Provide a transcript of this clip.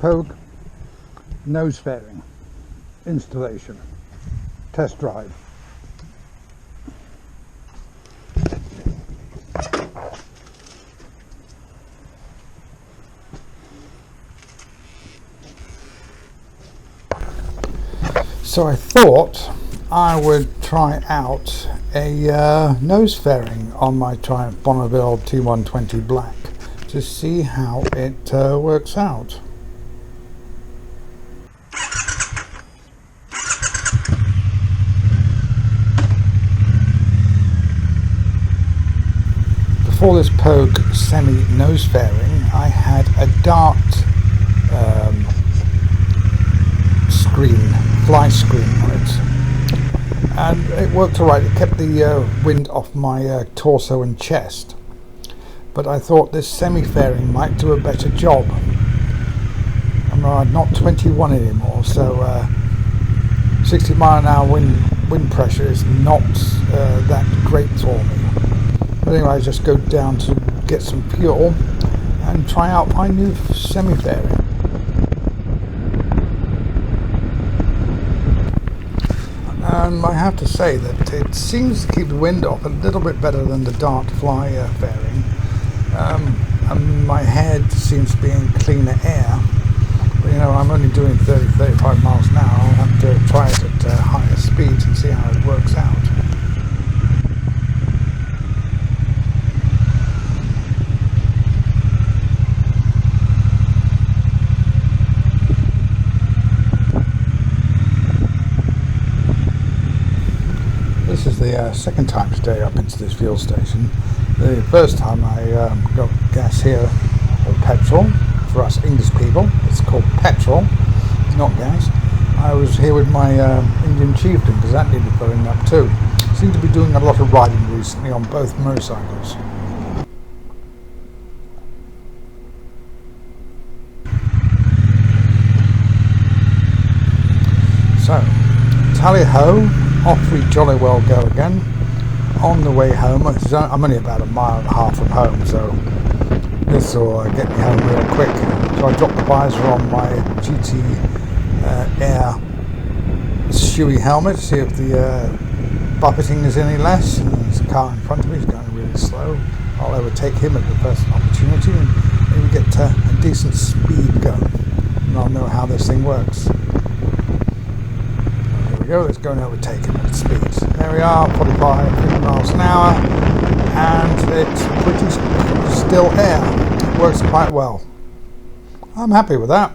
Puig nose fairing installation test drive. So I thought I would try out a nose fairing on my Triumph Bonneville T120 Black to see how it works out. Before this Puig semi nose fairing, I had a dart fly screen on it, and it worked alright. It kept the wind off my torso and chest, but I thought this semi fairing might do a better job. I'm not 21 anymore, so 60 mile an hour wind pressure is not that great for me. But anyway, I just go down to get some fuel and try out my new semi fairing. And I have to say that it seems to keep the wind off a little bit better than the dart fly fairing. And my head seems to be in cleaner air. But, you know, I'm only doing 30-35 miles an hour. I'll have to try it at higher speeds and see how it works out. This is the second time today up into this fuel station. The first time I got gas here, or petrol. For us English people, it's called petrol, it's not gas. I was here with my Indian chieftain because that needed filling up too. Seem to be doing a lot of riding recently on both motorcycles. So, tally-ho, off we jolly well go again. On the way home, I'm only about 1.5 miles from home, so this will get me home real quick. So I dropped the visor on my GT Air Shoey helmet to see if the buffeting is any less. And there's a car in front of me, he's going really slow. I'll overtake him at the first opportunity and maybe get a decent speed going, and I'll know how this thing works. Let's go and overtake him at speed. There we are, 45 50 miles an hour, and it's pretty still air. It works quite well. I'm happy with that.